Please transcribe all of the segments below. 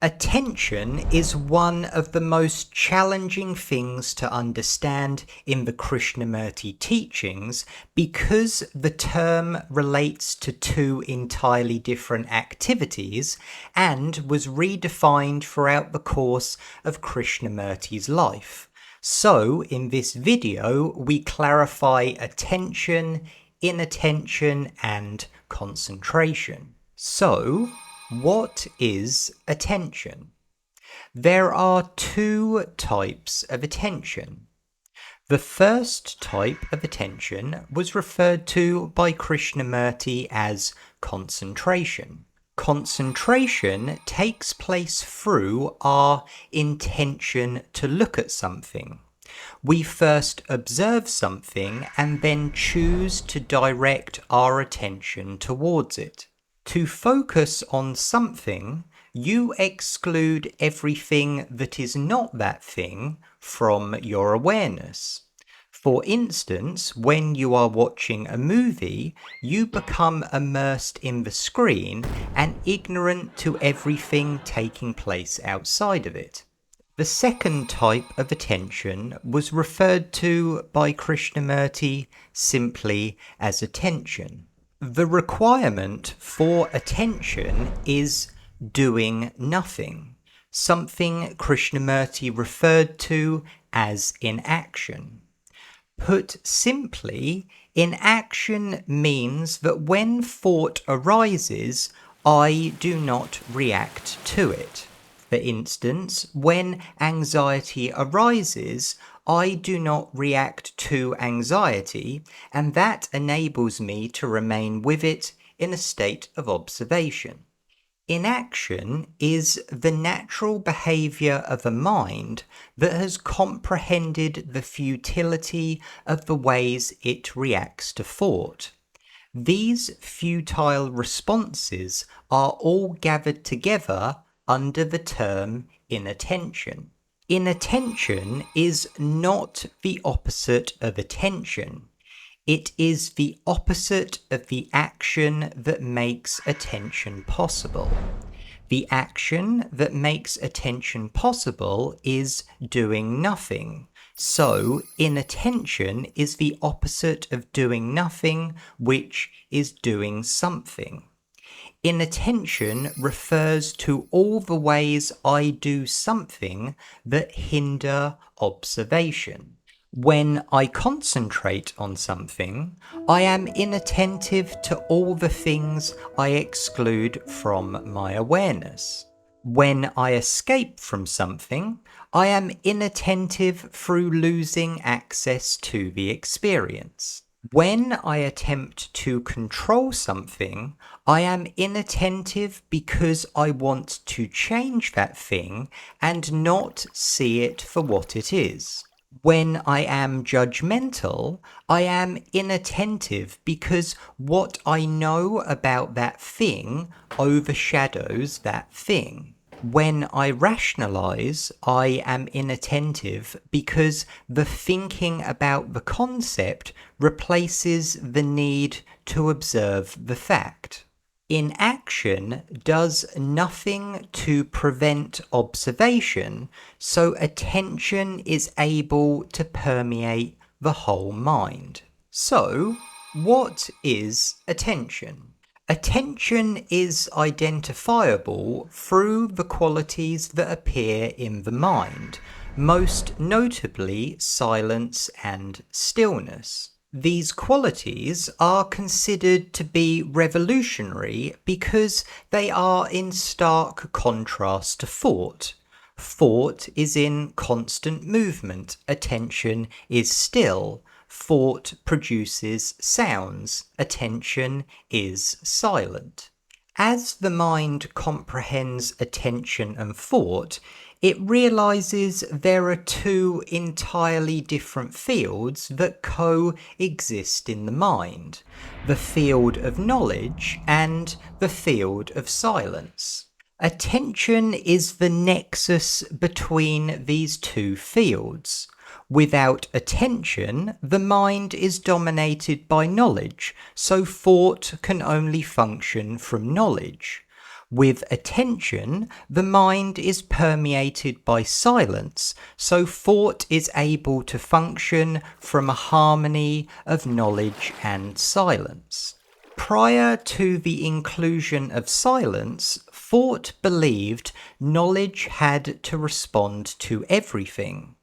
Attention is one of the most challenging things to understand in the Krishnamurti teachings because the term relates to two entirely different activities and was redefined throughout the course of Krishnamurti's life. So, in this video, we clarify attention, inattention, and concentration. So, what is attention? There are two types of attention. The first type of attention was referred to by Krishnamurti as concentration. Concentration takes place through our intention to look at something. We first observe something and then choose to direct our attention towards it. To focus on something, you exclude everything that is not that thing from your awareness. For instance, when you are watching a movie, you become immersed in the screen and ignorant to everything taking place outside of it. The second type of attention was referred to by Krishnamurti simply as attention. The requirement for attention is doing nothing, something Krishnamurti referred to as inaction. Put simply, inaction means that when thought arises, I do not react to it. For instance, when anxiety arises, I do not react to anxiety, and that enables me to remain with it in a state of observation. Inaction is the natural behavior of a mind that has comprehended the futility of the ways it reacts to thought. These futile responses are all gathered together under the term inattention. Inattention is not the opposite of attention. It is the opposite of the action that makes attention possible. The action that makes attention possible is doing nothing. So, inattention is the opposite of doing nothing, which is doing something. Inattention refers to all the ways I do something that hinder observation. When I concentrate on something, I am inattentive to all the things I exclude from my awareness. When I escape from something, I am inattentive through losing access to the experience. When I attempt to control something, I am inattentive because I want to change that thing and not see it for what it is. When I am judgmental, I am inattentive because what I know about that thing overshadows that thing. When I rationalize, I am inattentive because the thinking about the concept replaces the need to observe the fact. Inaction does nothing to prevent observation, so attention is able to permeate the whole mind. So, what is attention? Attention is identifiable through the qualities that appear in the mind, most notably silence and stillness. These qualities are considered to be revolutionary because they are in stark contrast to thought. Thought is in constant movement, attention is still. Thought produces sounds, attention is silent. As the mind comprehends attention and thought, it realizes there are two entirely different fields that coexist in the mind, the field of knowledge and the field of silence. Attention is the nexus between these two fields. Without attention, the mind is dominated by knowledge, so thought can only function from knowledge. With attention, the mind is permeated by silence, so thought is able to function from a harmony of knowledge and silence. Prior to the inclusion of silence, thought believed knowledge had to respond to everything.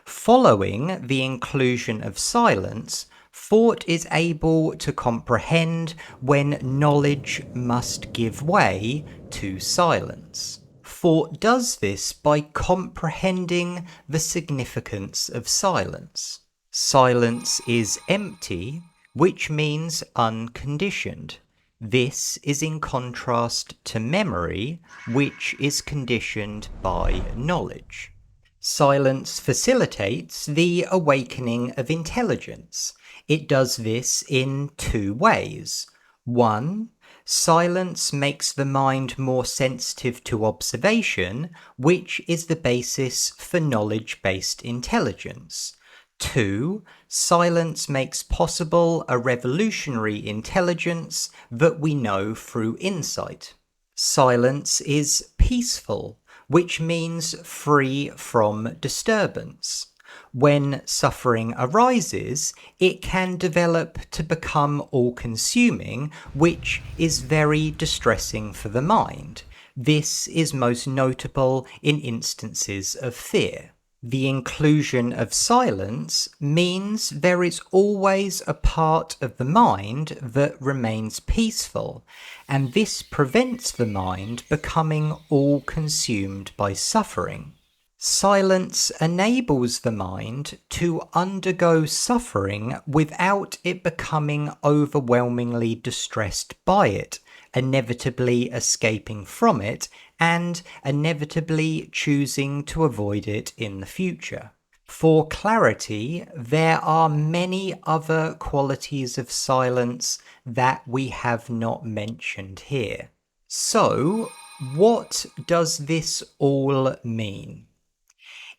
Following the inclusion of silence, thought is able to comprehend when knowledge must give way to silence. Thought does this by comprehending the significance of silence. Silence is empty, which means unconditioned. This is in contrast to memory, which is conditioned by knowledge. Silence facilitates the awakening of intelligence. It does this in two ways. One, silence makes the mind more sensitive to observation, which is the basis for knowledge-based intelligence. Two, silence makes possible a revolutionary intelligence that we know through insight. Silence is peaceful, which means free from disturbance. When suffering arises, it can develop to become all-consuming, which is very distressing for the mind. This is most notable in instances of fear. The inclusion of silence means there is always a part of the mind that remains peaceful, and this prevents the mind becoming all consumed by suffering. Silence enables the mind to undergo suffering without it becoming overwhelmingly distressed by it, inevitably escaping from it, and inevitably choosing to avoid it in the future. For clarity, there are many other qualities of silence that we have not mentioned here. So, what does this all mean?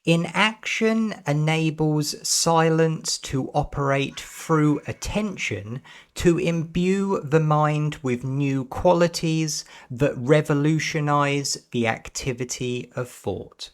Inaction enables silence to operate through attention to imbue the mind with new qualities that revolutionize the activity of thought.